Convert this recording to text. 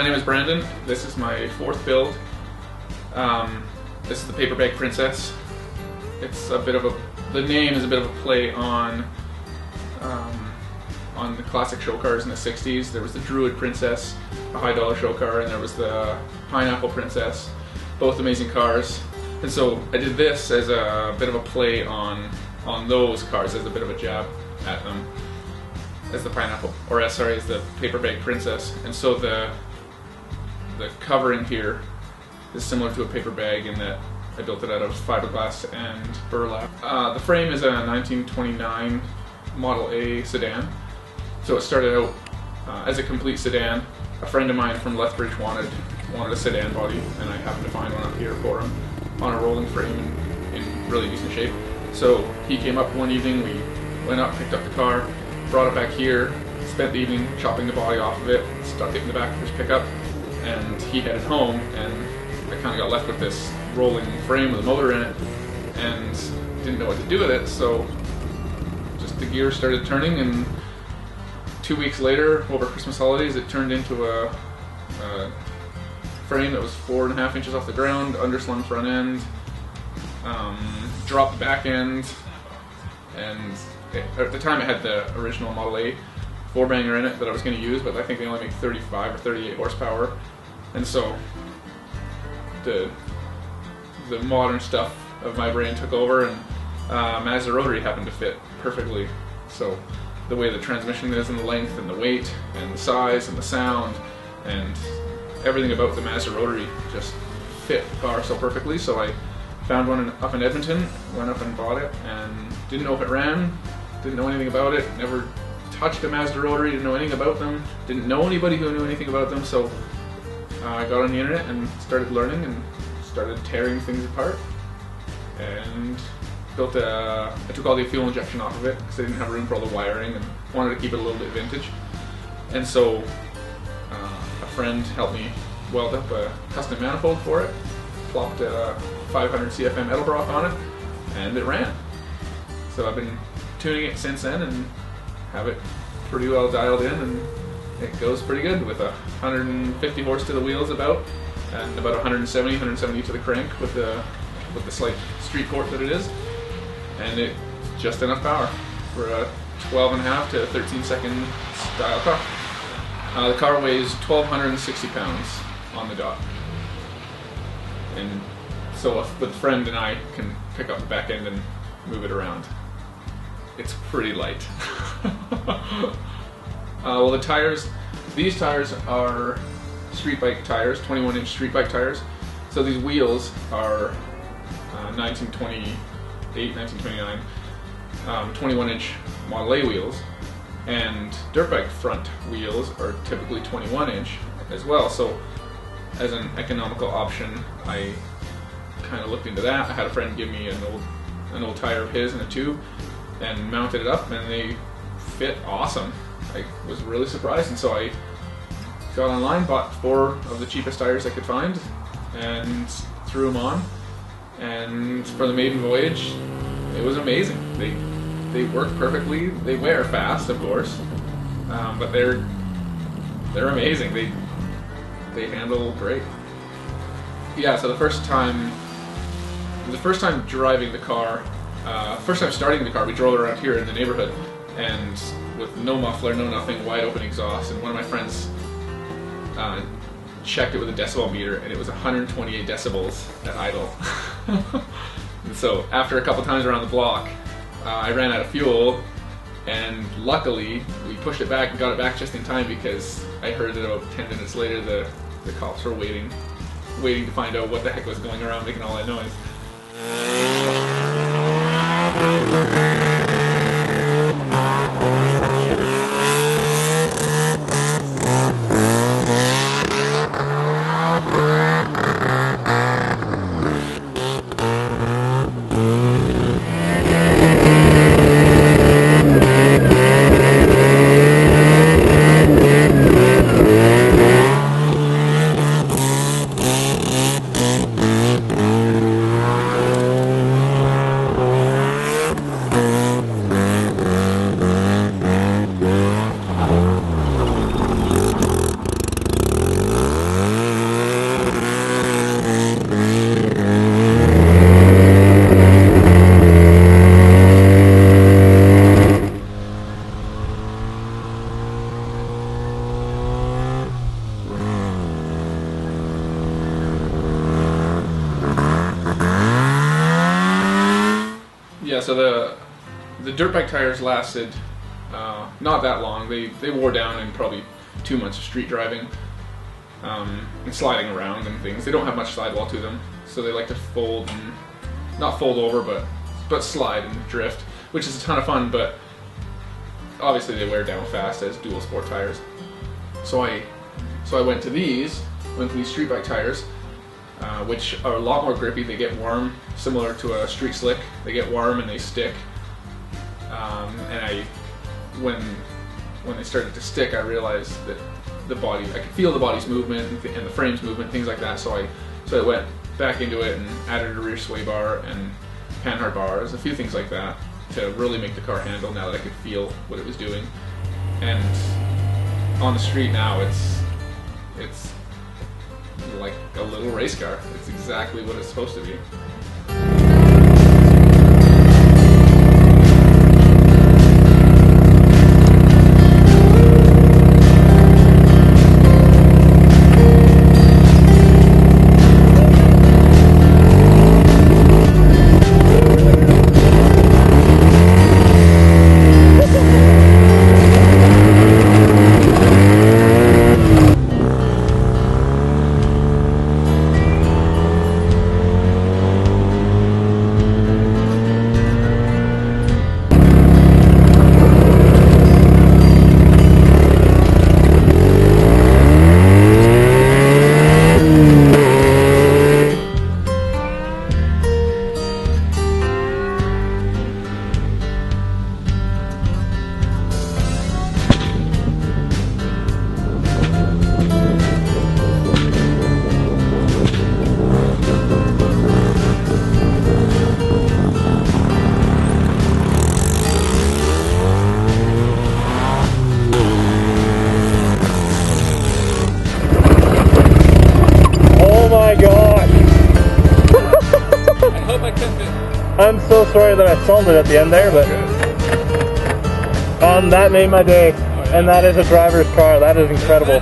my name is Brandon. This is my fourth build. This is the Paper Bag Princess. It's a bit of a, the name is a bit of a play on the classic show cars in the 60s. There was the Druid Princess, a high dollar show car, and there was the Pineapple Princess, both amazing cars. And so I did this as a bit of a play on those cars, as a bit of a jab at them, as the Pineapple, or as the Paper Bag Princess. And so the covering here is similar to a paper bag in that I built it out of fiberglass and burlap. The frame is a 1929 Model A sedan. So it started out as a complete sedan. A friend of mine from Lethbridge wanted a sedan body, and I happened to find one up here for him on a rolling frame in really decent shape. So he came up one evening, we went up, picked up the car, brought it back here, spent the evening chopping the body off of it, stuck it in the back of his pickup, and he headed home, and I kind of got left with this rolling frame with a motor in it and didn't know what to do with it. So just the gears started turning, and 2 weeks later, over Christmas holidays, it turned into a frame that was 4.5 inches off the ground, underslung front end, dropped back end, and at the time it had the original Model A 4-banger in it that I was going to use, but I think they only make 35 or 38 horsepower, and so the modern stuff of my brain took over, and Mazda rotary happened to fit perfectly. So the way the transmission is, and the length and the weight and the size and the sound and everything about the Mazda rotary just fit the car so perfectly. So I found one up in Edmonton, went up and bought it, and didn't know if it ran, didn't know anything about it, never touched a Mazda rotary, didn't know anything about them, didn't know anybody who knew anything about them. So I got on the internet and started learning and started tearing things apart, and built I took all the fuel injection off of it because I didn't have room for all the wiring and wanted to keep it a little bit vintage. And so a friend helped me weld up a custom manifold for it, plopped a 500 CFM Edelbrock on it, and it ran. So I've been tuning it since then and have it pretty well dialed in, and it goes pretty good with 150 horse to the wheels about, and about 170 to the crank with the slight street port that it is, and it's just enough power for a 12.5 to 13 second style car. The car weighs 1,260 pounds on the dot, and so with a friend and I can pick up the back end and move it around. It's pretty light. Well, the tires, these tires are street bike tires, 21-inch street bike tires. So these wheels are 1928, 1929, 21-inch Model A wheels, and dirt bike front wheels are typically 21-inch as well. So as an economical option, I kind of looked into that. I had a friend give me an old tire of his in a tube and mounted it up, and they fit awesome. I was really surprised, and so I got online, bought 4 of the cheapest tires I could find, and threw them on. And for the maiden voyage, it was amazing. They work perfectly. They wear fast, of course, but they're amazing. They handle great. Yeah. So the first time driving the car, first time starting the car, we drove around here in the neighborhood, and with no muffler, no nothing, wide open exhaust, and one of my friends checked it with a decibel meter, and it was 128 decibels at idle. And so after a couple times around the block, I ran out of fuel, and luckily we pushed it back and got it back just in time, because I heard that about 10 minutes later the cops were waiting to find out what the heck was going around making all that noise. dirt bike tires lasted not that long. They wore down in probably 2 months of street driving and sliding around and things. They don't have much sidewall to them, so they like to fold and not fold over, but slide and drift, which is a ton of fun. But obviously they wear down fast as dual sport tires. So I went to these street bike tires, which are a lot more grippy. They get warm, similar to a street slick. They get warm and they stick. And when they started to stick, I realized that the body, I could feel the body's movement and the frame's movement, things like that. So I went back into it and added a rear sway bar and panhard bars, a few things like that, to really make the car handle now that I could feel what it was doing. And on the street now, it's like a little race car. It's exactly what it's supposed to be. I'm so sorry that I stalled it at the end there, but that made my day. And that is a driver's car. That is incredible.